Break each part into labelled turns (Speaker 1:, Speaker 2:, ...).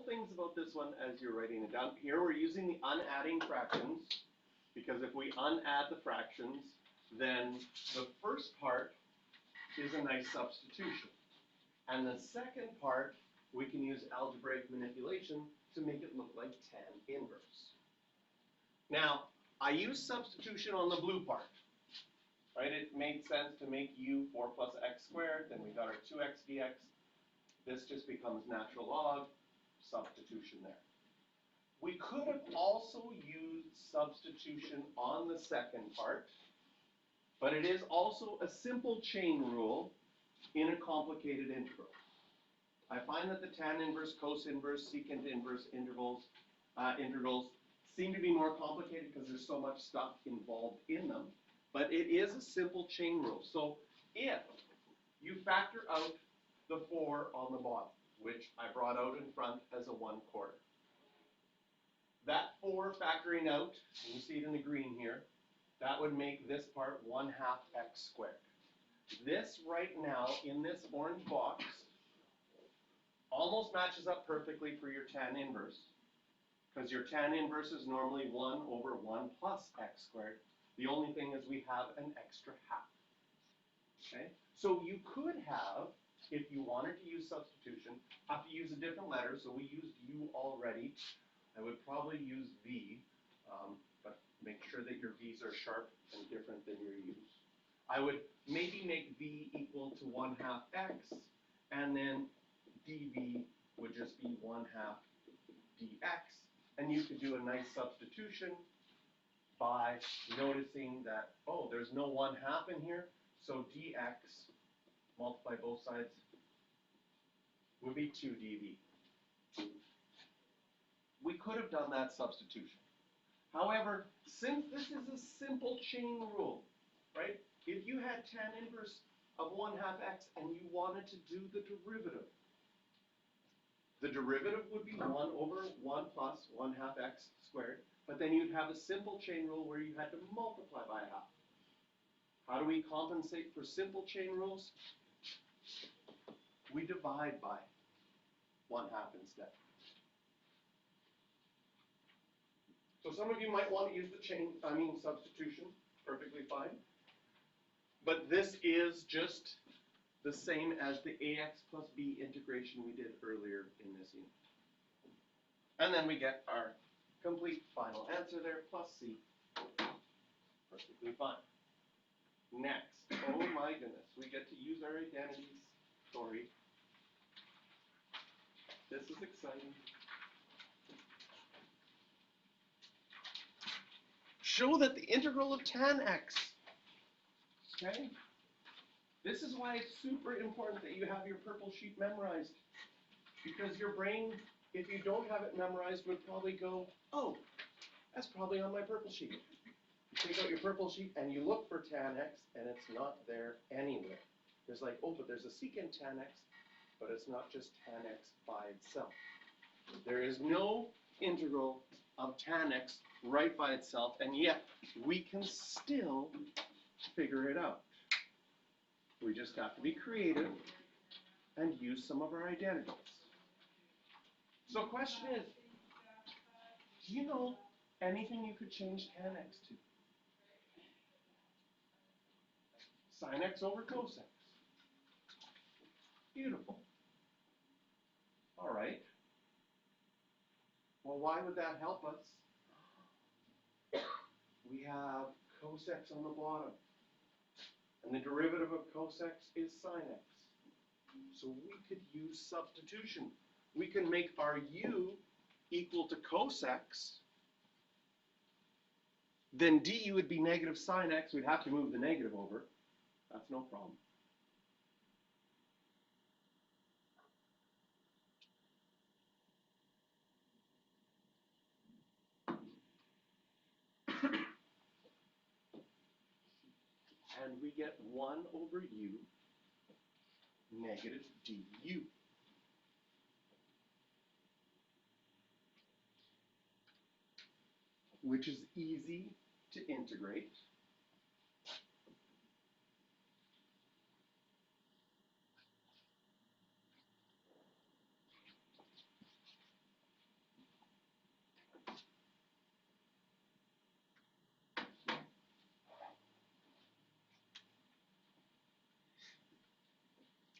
Speaker 1: couple things about this one as you're writing it down. Here we're using the unadding fractions, because if we unadd the fractions, then the first part is a nice substitution. And the second part, we can use algebraic manipulation to make it look like tan inverse. Now, I use substitution on the blue part, right? It made sense to make u 4 plus x squared, then we got our 2x dx. This just becomes natural log, substitution there. We could have also used substitution on the second part, but it is also a simple chain rule in a complicated integral. I find that the tan inverse, cos inverse, secant inverse integrals seem to be more complicated because there's so much stuff involved in them, but it is a simple chain rule. So if you factor out the 4 on the bottom, which I brought out in front as a 1/4, that 4 factoring out, and you see it in the green here, that would make this part 1/2 x squared. This right now in this orange box almost matches up perfectly for your tan inverse, because your tan inverse is normally 1 over 1 plus x squared. The only thing is we have an extra half. Okay? So you could have, if you wanted to use substitution, have to use a different letter. So we used u already. I would probably use v, but make sure that your v's are sharp and different than your u's. I would maybe make v equal to 1/2 x, and then dv would just be 1/2 dx. And you could do a nice substitution by noticing that, oh, there's no 1/2 in here, so dx, multiply both sides, would be 2 dv. We could have done that substitution. However, since this is a simple chain rule, right? If you had tan inverse of 1/2 x and you wanted to do the derivative would be 1 over 1 plus 1/2 x squared, but then you'd have a simple chain rule where you had to multiply by 1/2. How do we compensate for simple chain rules? We divide by 1/2 instead. So some of you might want to use the substitution, perfectly fine. But this is just the same as the ax plus b integration we did earlier in this unit. And then we get our complete final answer there, plus c. Perfectly fine. Next, oh my goodness, we get to use our identities. Sorry. This is exciting. Show that the integral of tan x, okay? This is why it's super important that you have your purple sheet memorized, because your brain, if you don't have it memorized, would probably go, oh, that's probably on my purple sheet. You take out your purple sheet and you look for tan x, and it's not there anywhere. There's like, oh, but there's a secant tan x, but it's not just tan x by itself. There is no integral of tan x right by itself, and yet we can still figure it out. We just have to be creative and use some of our identities. So question is, do you know anything you could change tan x to? Sin x over cos x. Beautiful. All right. Well, why would that help us? We have cos x on the bottom. And the derivative of cos x is sin x. So we could use substitution. We can make our u equal to cos x. Then du would be negative sin x. We'd have to move the negative over. That's no problem. And we get 1 over u negative du. Which is easy to integrate.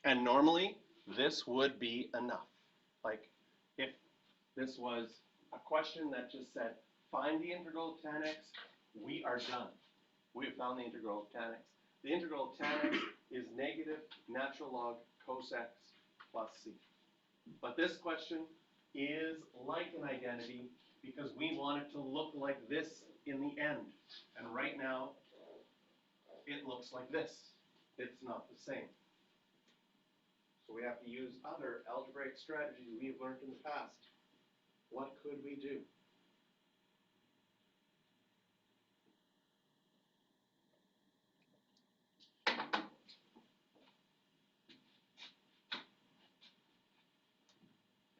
Speaker 1: And normally, this would be enough. Like, if this was a question that just said, find the integral of tan x, we are done. We have found the integral of tan x. The integral of tan x is negative natural log cos x plus c. But this question is like an identity because we want it to look like this in the end. And right now, it looks like this. It's not the same. So we have to use other algebraic strategies we've learned in the past. What could we do?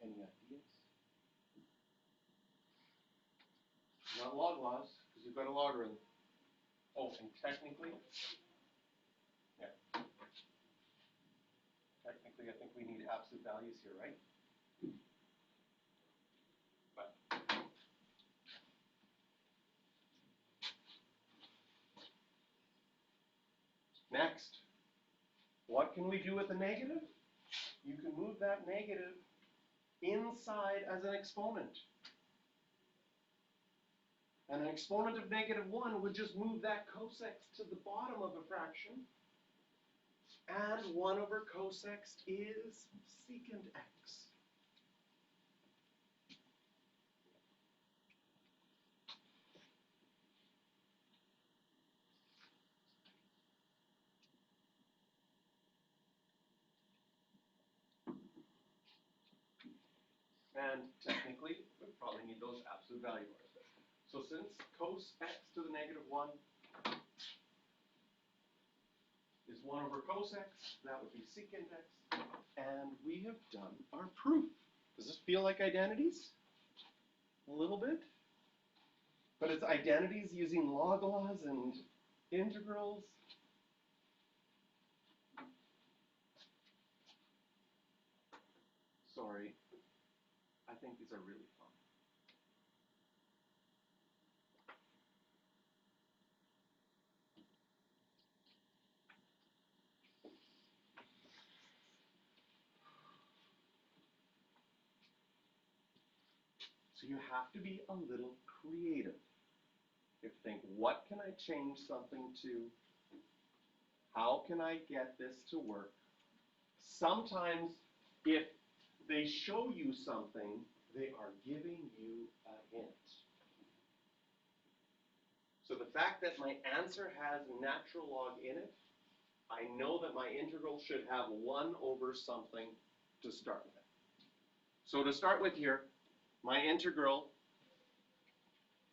Speaker 1: Any ideas? Not log laws, because you've got a logarithm. Oh, and technically, technically I think we need absolute values here, right? But next, what can we do with a negative? You can move that negative inside as an exponent. And an exponent of -1 would just move that cos x to the bottom of a fraction. And 1 over cos x is secant x. And technically, we probably need those absolute value bars. So since cos x to the -1 is 1 over cos x, that would be secant x. And we have done our proof. Does this feel like identities? A little bit? But it's identities using log laws and integrals. Sorry, I think these are really fun. So you have to be a little creative. You have to think, what can I change something to? How can I get this to work? Sometimes, if they show you something, they are giving you a hint. So the fact that my answer has natural log in it, I know that my integral should have 1 over something to start with. So to start with here, my integral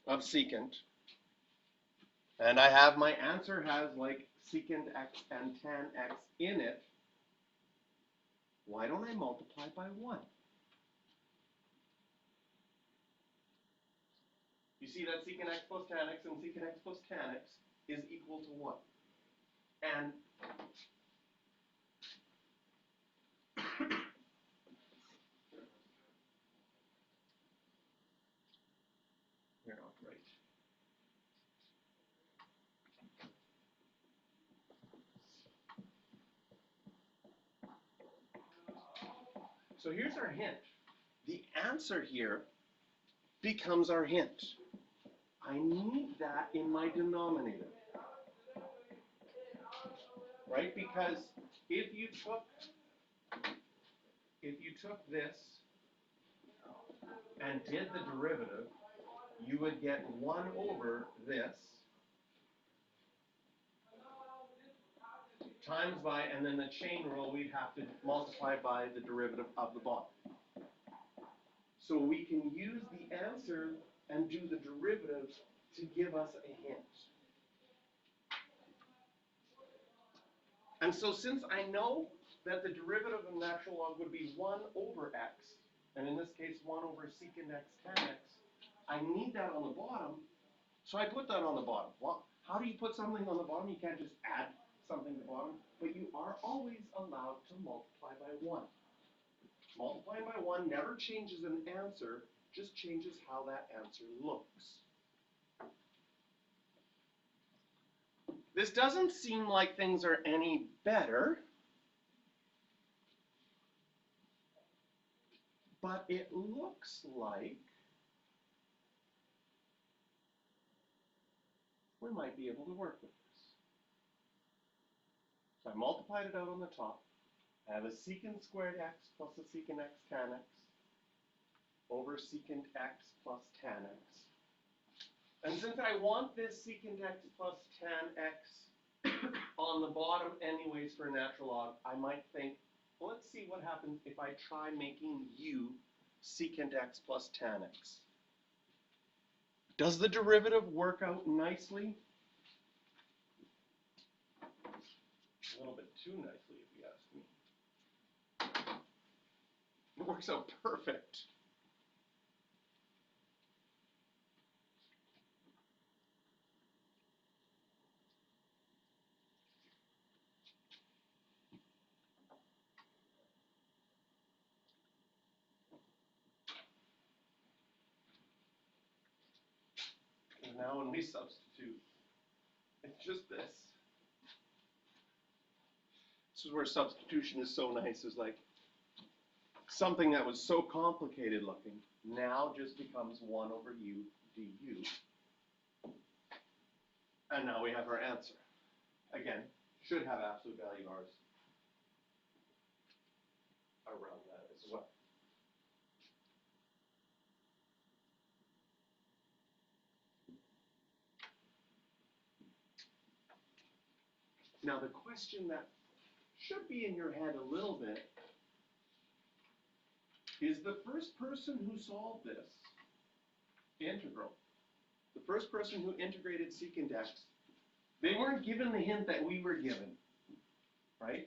Speaker 1: of secant, and I have my answer has like secant x and tan x in it. Why don't I multiply by 1? You see that secant x plus tan x and secant x plus tan x is equal to 1. And you're not right. So here's our hint. The answer here becomes our hint. I need that in my denominator. Right? Because if you took this and did the derivative, you would get 1 over this times by, and then the chain rule, we'd have to multiply by the derivative of the bottom. So we can use the answer and do the derivative to give us a hint. And so since I know that the derivative of natural log would be 1 over x, and in this case 1 over secant x tan x, I need that on the bottom, so I put that on the bottom. Well, how do you put something on the bottom? You can't just add something to the bottom, but you are always allowed to multiply by 1. Multiplying by 1 never changes an answer, just changes how that answer looks. This doesn't seem like things are any better, but it looks like we might be able to work with this. So I multiplied it out on the top. I have a secant squared x plus a secant x tan x over secant x plus tan x. And since I want this secant x plus tan x on the bottom anyways for a natural log, I might think, well, let's see what happens if I try making u secant x plus tan x. Does the derivative work out nicely? A little bit too nicely, if you ask me. It works out perfect. And now when we substitute, it's just this. This is where substitution is so nice. It's like something that was so complicated looking now just becomes 1 over u du. And now we have our answer. Again, should have absolute value r's around that as well. Now the question that should be in your head a little bit is the first person who solved this integral, the first person who integrated secant x, they weren't given the hint that we were given, right?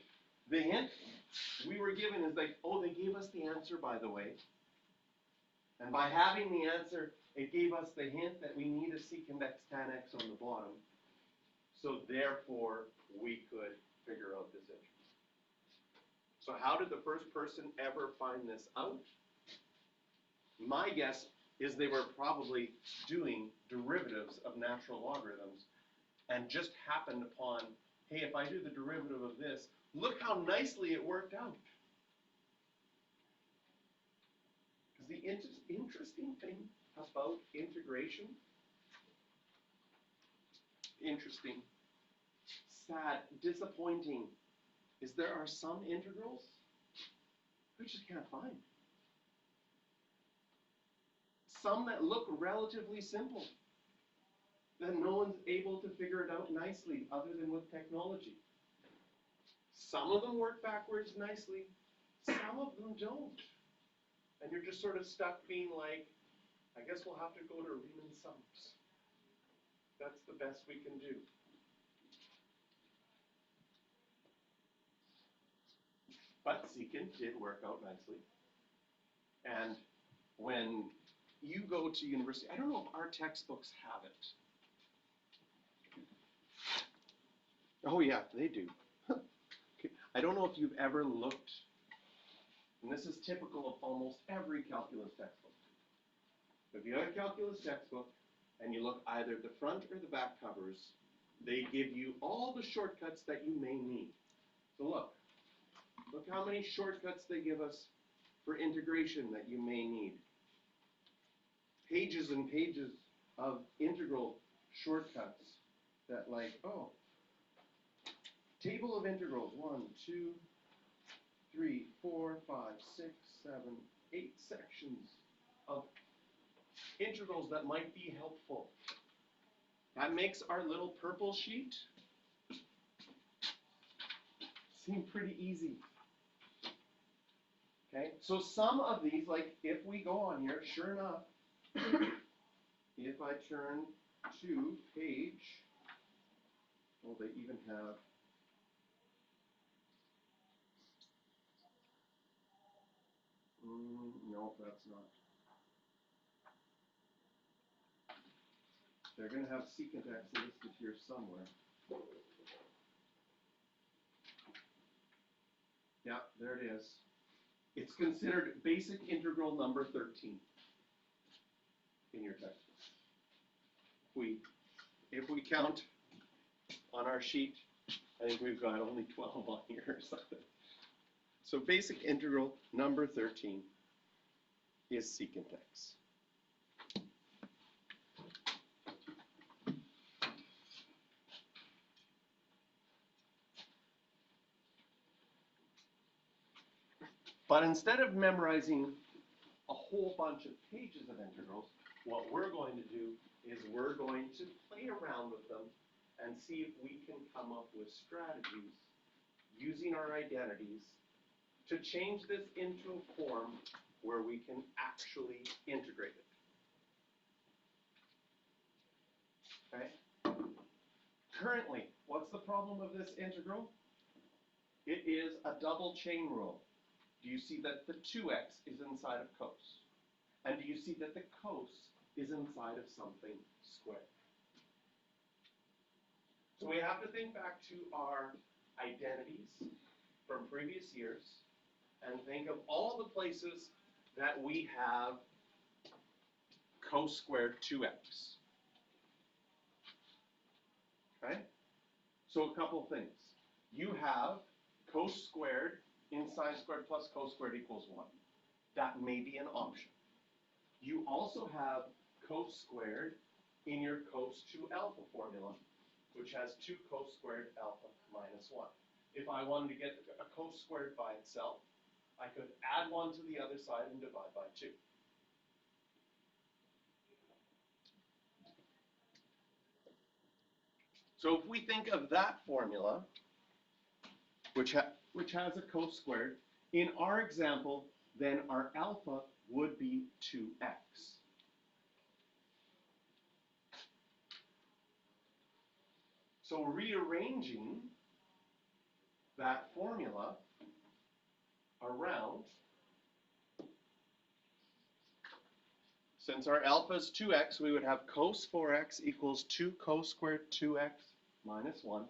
Speaker 1: The hint we were given is like, oh, they gave us the answer, by the way. And by having the answer, it gave us the hint that we need a secant x tan x on the bottom. So therefore, we could figure out this integral. So how did the first person ever find this out? My guess is they were probably doing derivatives of natural logarithms and just happened upon, hey, if I do the derivative of this, look how nicely it worked out. Because the interesting thing about integration, interesting, sad, disappointing, is there are some integrals we just can't find. Some that look relatively simple, that no one's able to figure it out nicely other than with technology. Some of them work backwards nicely, some of them don't. And you're just sort of stuck being like, I guess we'll have to go to Riemann sums. That's the best we can do. But secant did work out nicely. And when you go to university, I don't know if our textbooks have it. Oh yeah, they do. Okay. I don't know if you've ever looked, and this is typical of almost every calculus textbook. If you have a calculus textbook and you look either at the front or the back covers, they give you all the shortcuts that you may need. So look how many shortcuts they give us for integration that you may need. Pages and pages of integral shortcuts that like, oh, table of integrals, 1, 2, 3, 4, 5, 6, 7, 8 sections of integrals that might be helpful. That makes our little purple sheet seem pretty easy. Okay, so some of these, like if we go on here, sure enough, if I turn to page, well, they even have no, that's not. They're going to have secant x listed here somewhere. Yeah, there it is. It's considered basic integral number 13 in your textbook. If we count on our sheet, I think we've got only 12 on here or something. So basic integral number 13. is secant x. But instead of memorizing a whole bunch of pages of integrals, what we're going to do is we're going to play around with them and see if we can come up with strategies using our identities to change this into a form where we can actually integrate it. Okay? Currently, what's the problem of this integral? It is a double chain rule. Do you see that the 2x is inside of cos? And do you see that the cos is inside of something squared? So we have to think back to our identities from previous years and think of all the places that we have cos squared 2x. Okay? So a couple things. You have cos squared in sine squared plus cos squared equals 1. That may be an option. You also have cos squared in your cos 2 alpha formula, which has 2 cos squared alpha minus 1. If I wanted to get a cos squared by itself, I could add 1 to the other side and divide by 2. So if we think of that formula, which has a cos squared, in our example, then our alpha would be 2x. So rearranging that formula around, since our alpha is 2x, we would have cos 4x equals 2 cos squared 2x minus 1.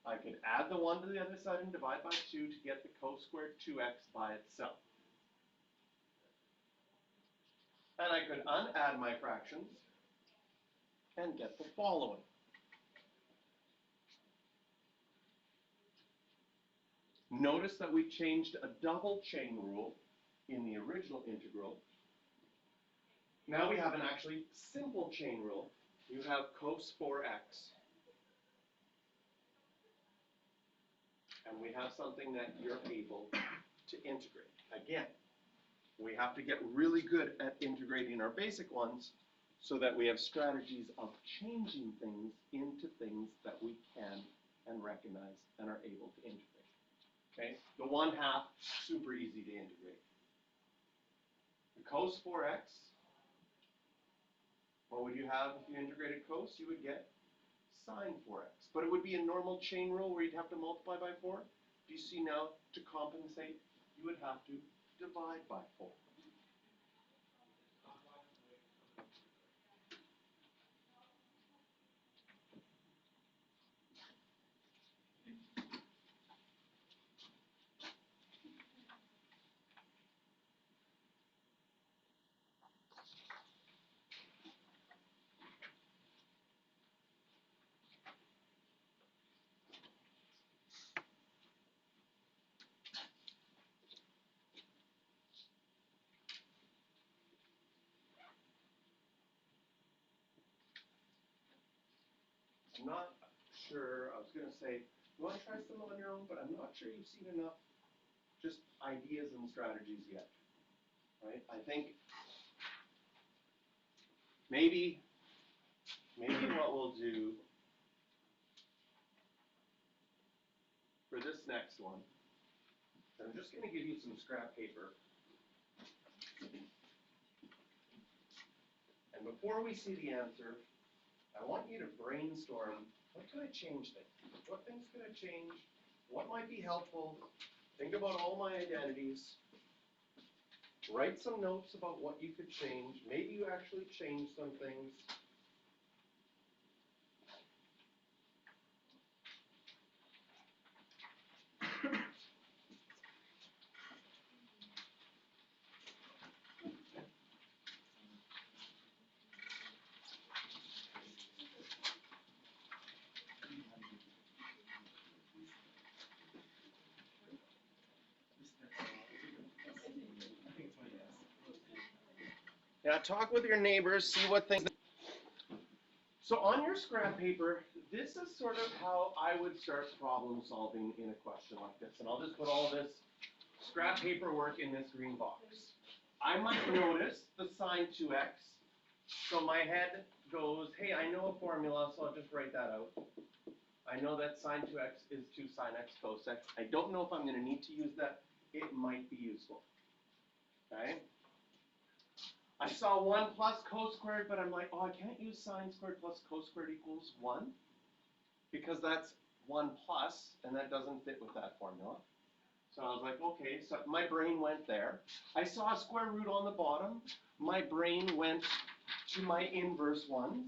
Speaker 1: I could add the 1 to the other side and divide by 2 to get the cos squared 2x by itself. And I could unadd my fractions and get the following. Notice that we changed a double chain rule in the original integral. Now we have an actually simple chain rule. You have cos 4x. And we have something that you're able to integrate. Again, we have to get really good at integrating our basic ones so that we have strategies of changing things into things that we can and recognize and are able to integrate. Okay? The 1/2, super easy to integrate. The cos 4x, what would you have if you integrated cos? You would get sine 4x. But it would be a normal chain rule where you'd have to multiply by 4. Do you see now, to compensate, you would have to divide by 4. I'm not sure, I was going to say, you want to try some on your own, but I'm not sure you've seen enough just ideas and strategies yet, right? I think maybe what we'll do for this next one, I'm just going to give you some scrap paper. And before we see the answer, I want you to brainstorm, what could I change things? What things could I change? What might be helpful? Think about all my identities. Write some notes about what you could change. Maybe you actually changed some things. Yeah, talk with your neighbors, see what things. So on your scrap paper, this is sort of how I would start problem solving in a question like this. And I'll just put all this scrap paper work in this green box. I might notice the sine 2x. So my head goes, hey, I know a formula, so I'll just write that out. I know that sine 2x is 2 sine x cos x. I don't know if I'm going to need to use that. It might be useful. Okay? I saw 1 plus cos squared, but I'm like, oh, I can't use sine squared plus cos squared equals 1 because that's 1 plus, and that doesn't fit with that formula. So I was like, okay, so my brain went there. I saw a square root on the bottom. My brain went to my inverse ones.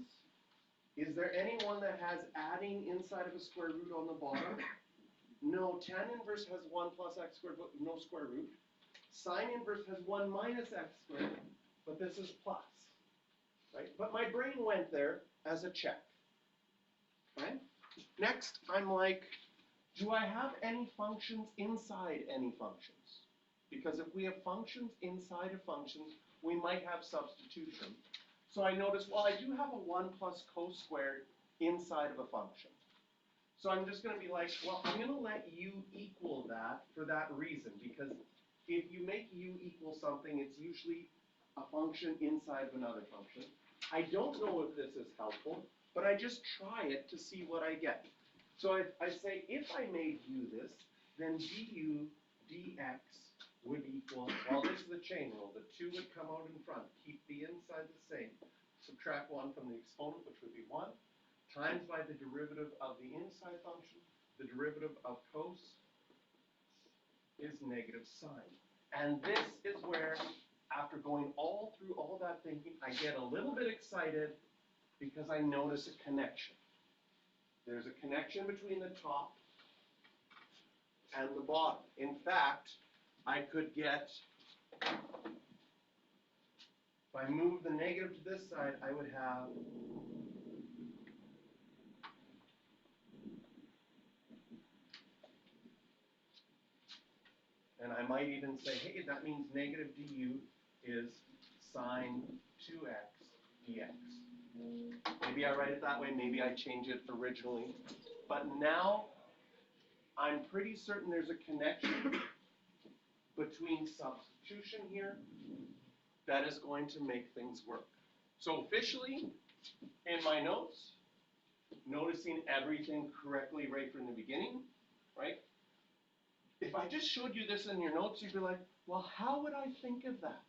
Speaker 1: Is there anyone that has adding inside of a square root on the bottom? No, tan inverse has 1 plus x squared, but no square root. Sine inverse has 1 minus x squared, but this is plus, right? But my brain went there as a check, right? Next, I'm like, do I have any functions inside any functions? Because if we have functions inside of functions, we might have substitution. So I noticed, well, I do have a 1 plus cos squared inside of a function. So I'm just going to be like, well, I'm going to let u equal that for that reason, because if you make u equal something, it's usually a function inside of another function. I don't know if this is helpful, but I just try it to see what I get. So I say, if I made u this, then du dx would equal, well, this is the chain rule. The 2 would come out in front. Keep the inside the same. Subtract 1 from the exponent, which would be 1, times by the derivative of the inside function. The derivative of cos is negative sine. And this is where, after going all through all that thinking, I get a little bit excited because I notice a connection. There's a connection between the top and the bottom. In fact, I could get, if I move the negative to this side, I would have and I might even say, hey, that means negative du is sine 2x dx. Maybe I write it that way, maybe I change it originally. But now, I'm pretty certain there's a connection between substitution here that is going to make things work. So officially, in my notes, noticing everything correctly right from the beginning, right? If I just showed you this in your notes, you'd be like, well, how would I think of that?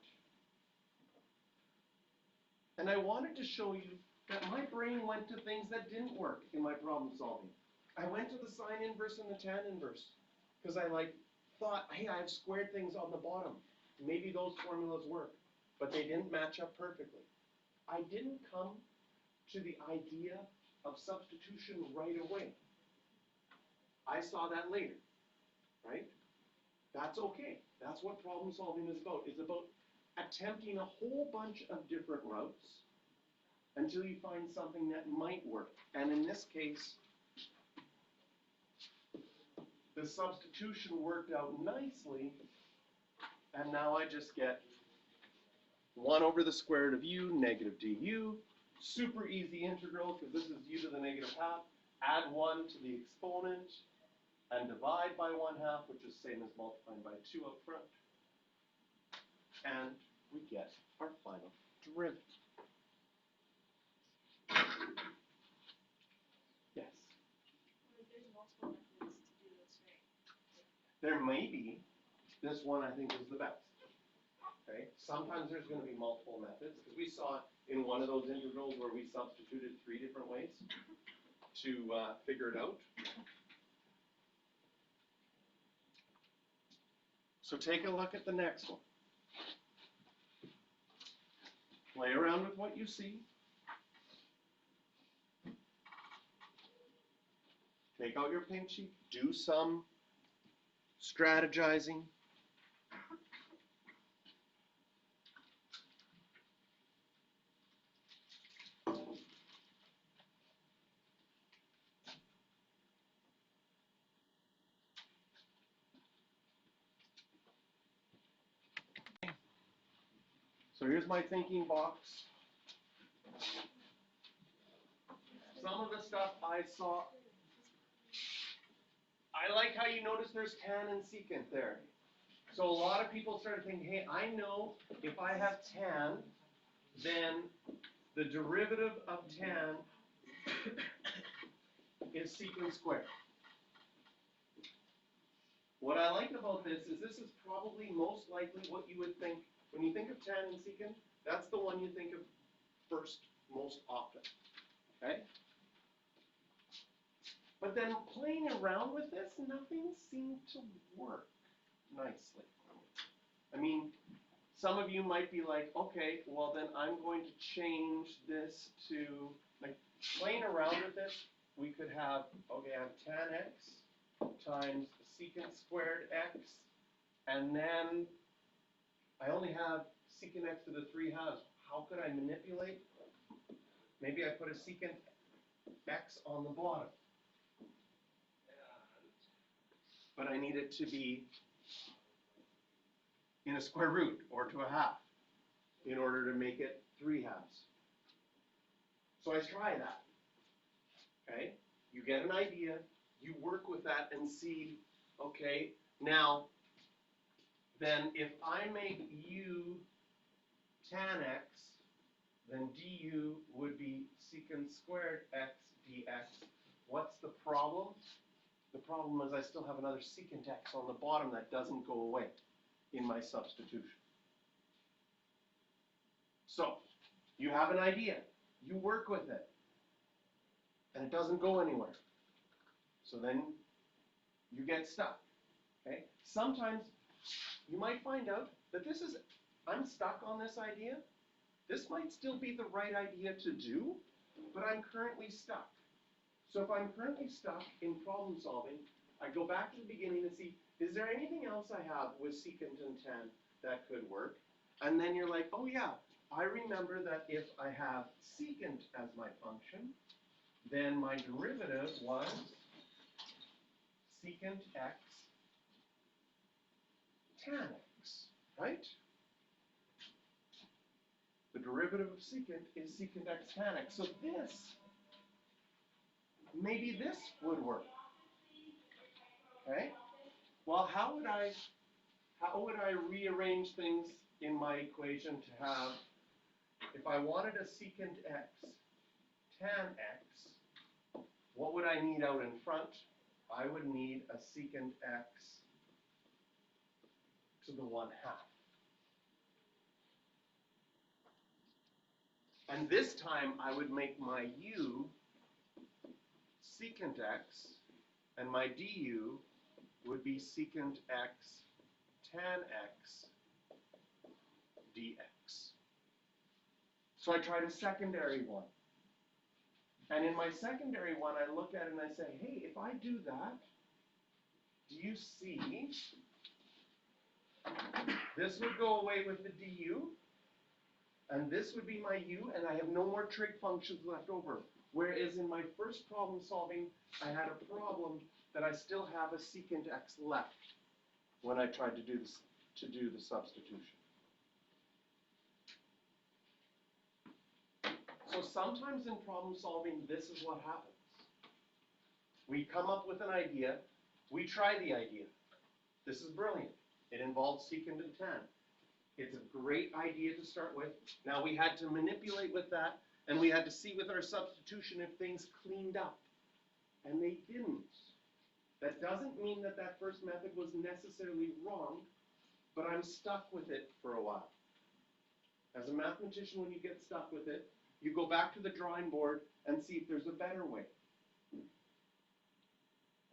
Speaker 1: And I wanted to show you that my brain went to things that didn't work in my problem solving. I went to the sine inverse and the tan inverse because I thought, hey, I have squared things on the bottom. Maybe those formulas work, but they didn't match up perfectly. I didn't come to the idea of substitution right away. I saw that later, right? That's okay. That's what problem solving is about. It's about attempting a whole bunch of different routes until you find something that might work. And in this case, the substitution worked out nicely, and now I just get 1 over the square root of u, negative du, super easy integral because this is u to the negative half, add 1 to the exponent, and divide by 1/2, which is same as multiplying by 2 up front. And we get our final derivative. Yes?
Speaker 2: There's multiple methods to do this, right?
Speaker 1: There may be. This one I think is the best. Okay? Sometimes there's going to be multiple methods, because we saw in one of those integrals where we substituted 3 different ways to figure it out. So take a look at the next one. Play around with what you see. Take out your pink sheet, do some strategizing. So here's my thinking box. Some of the stuff I saw, I like how you notice there's tan and secant there. So a lot of people started thinking, hey, I know if I have tan, then the derivative of tan is secant squared. What I like about this is probably most likely what you would think, when you think of tan and secant, that's the one you think of first most often, okay? But then playing around with this, nothing seemed to work nicely. I mean, some of you might be like, okay, well then I'm going to change this to, like, playing around with this, we could have, okay, I have tan x times secant squared x, and then I only have secant x to the 3 halves. How could I manipulate? Maybe I put a secant x on the bottom. But I need it to be in a square root or to a half in order to make it 3 halves. So I try that. Okay? You get an idea, you work with that and see, okay, now, then if I make u tan x, then du would be secant squared x dx. What's the problem? The problem is I still have another secant x on the bottom that doesn't go away in my substitution. So, you have an idea. You work with it. And it doesn't go anywhere. So then you get stuck. Okay? Sometimes you might find out that I'm stuck on this idea. This might still be the right idea to do, but I'm currently stuck. So if I'm currently stuck in problem solving, I go back to the beginning and see, is there anything else I have with secant and tan that could work? And then you're like, oh yeah, I remember that if I have secant as my function, then my derivative was secant x tan x, right? The derivative of secant is secant x tan x. So maybe this would work. Okay? Well, how would I rearrange things in my equation to have, if I wanted a secant x tan x, what would I need out in front? I would need a secant x to the 1/2. And this time I would make my u secant x, and my du would be secant x tan x dx. So I tried a secondary one. And in my secondary one, I look at it and I say, hey, if I do that, do you see this would go away with the du, and this would be my u, and I have no more trig functions left over. Whereas in my first problem solving, I had a problem that I still have a secant x left when I tried to do the substitution. So sometimes in problem solving, this is what happens. We come up with an idea, we try the idea. This is brilliant. It involves secant and tan. It's a great idea to start with. Now we had to manipulate with that, and we had to see with our substitution if things cleaned up. And they didn't. That doesn't mean that that first method was necessarily wrong, but I'm stuck with it for a while. As a mathematician, when you get stuck with it, you go back to the drawing board and see if there's a better way.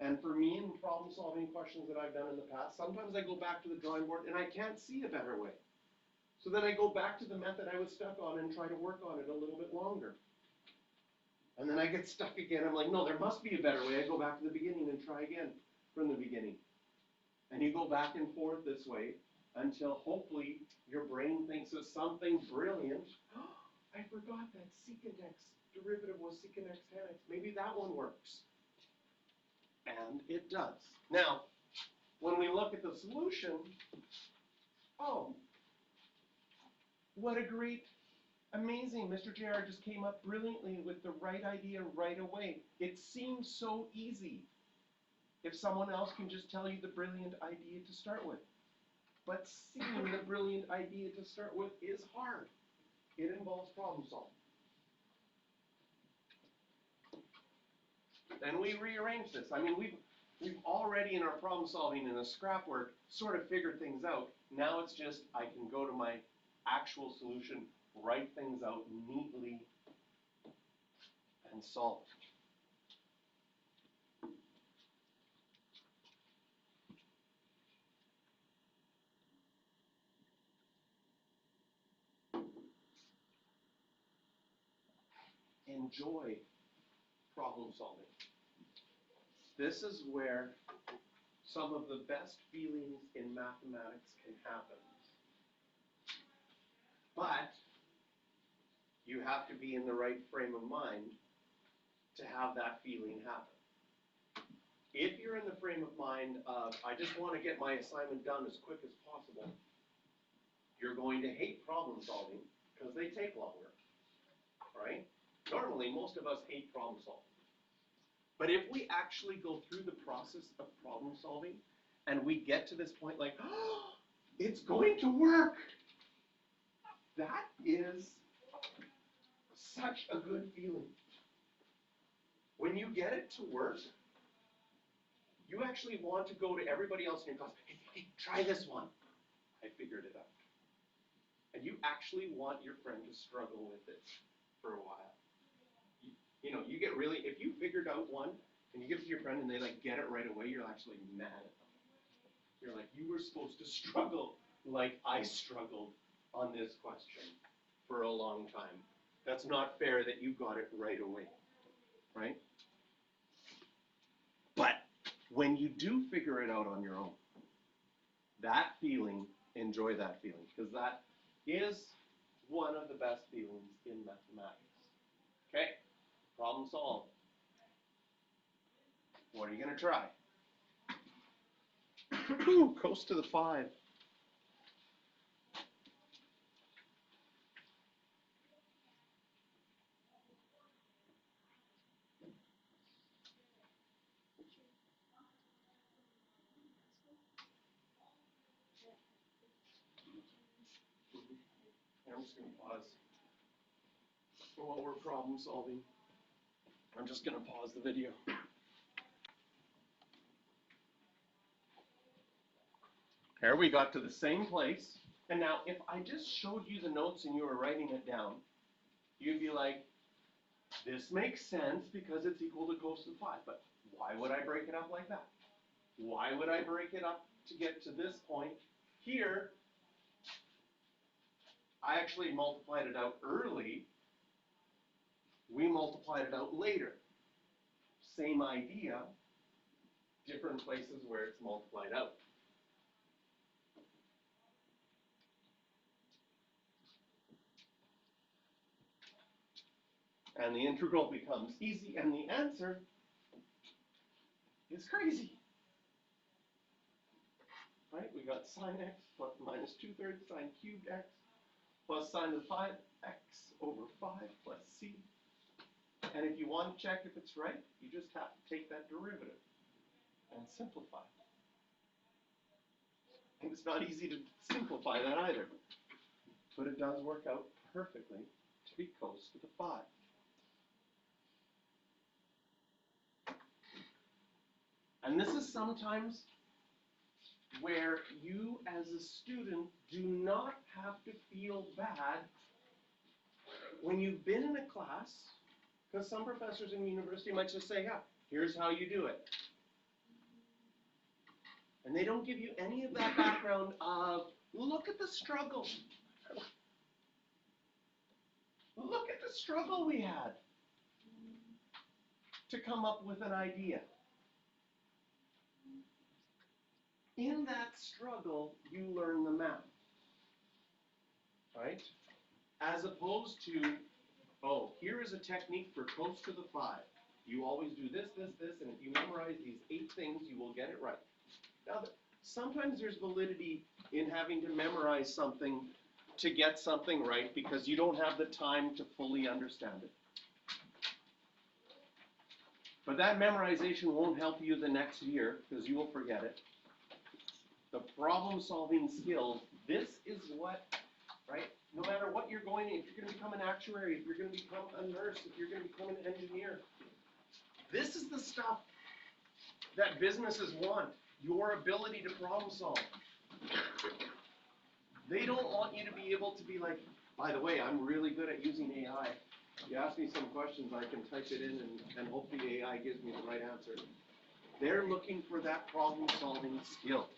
Speaker 1: And for me, in problem-solving questions that I've done in the past, sometimes I go back to the drawing board and I can't see a better way. So then I go back to the method I was stuck on and try to work on it a little bit longer. And then I get stuck again. I'm like, no, there must be a better way. I go back to the beginning and try again from the beginning. And you go back and forth this way until hopefully your brain thinks of something brilliant. I forgot that secant x derivative was secant x tan x. Maybe that one works. And it does. Now, when we look at the solution, oh, what a great, amazing, Mr. JR just came up brilliantly with the right idea right away. It seems so easy if someone else can just tell you the brilliant idea to start with. But seeing the brilliant idea to start with is hard. It involves problem solving. And we rearrange this. I mean, we've already in our problem solving and the scrap work sort of figured things out. Now it's just I can go to my actual solution, write things out neatly, and solve it. Enjoy problem solving. This is where some of the best feelings in mathematics can happen. But you have to be in the right frame of mind to have that feeling happen. If you're in the frame of mind of, I just want to get my assignment done as quick as possible, you're going to hate problem solving because they take longer, right? Normally, most of us hate problem solving. But if we actually go through the process of problem solving and we get to this point like, oh, it's going to work, that is such a good feeling. When you get it to work, you actually want to go to everybody else in your class, hey, try this one. I figured it out. And you actually want your friend to struggle with it for a while. You know, you get really, if you figured out one and you give it to your friend and they like get it right away, you're actually mad at them. You're like, you were supposed to struggle like I struggled on this question for a long time. That's not fair that you got it right away, right? But when you do figure it out on your own, that feeling, enjoy that feeling, because that is one of the best feelings in mathematics. Okay, problem solved. What are you going to try? Coast to the 5. I'm just going to pause while we're problem solving. I'm just going to pause the video. Here we got to the same place. And now if I just showed you the notes and you were writing it down, you'd be like, this makes sense because it's equal to coast to the 5. But why would I break it up like that? Why would I break it up to get to this point? Here, I actually multiplied it out early. We multiplied it out later. Same idea, different places where it's multiplied out. And the integral becomes easy, and the answer is crazy. Right? We got sine x plus minus 2/3 sine cubed x plus sine of 5x over 5 plus c. And if you want to check if it's right, you just have to take that derivative and simplify. And it's not easy to simplify that either. But it does work out perfectly to be close to the 5. And this is sometimes where you as a student do not have to feel bad when you've been in a class, because some professors in university might just say, yeah, here's how you do it. And they don't give you any of that background of, look at the struggle. Look at the struggle we had to come up with an idea. In that struggle, you learn the math, right? As opposed to, oh, here is a technique for close to the 5. You always do this, this, this, and if you memorize these 8 things, you will get it right. Now, sometimes there's validity in having to memorize something to get something right because you don't have the time to fully understand it. But that memorization won't help you the next year because you will forget it. The problem-solving skills, this is what, right? No matter what you're going, if you're going to become an actuary, if you're going to become a nurse, if you're going to become an engineer, this is the stuff that businesses want, your ability to problem solve. They don't want you to be able to be like, by the way, I'm really good at using AI. You ask me some questions, I can type it in and hope the AI gives me the right answer. They're looking for that problem-solving skill.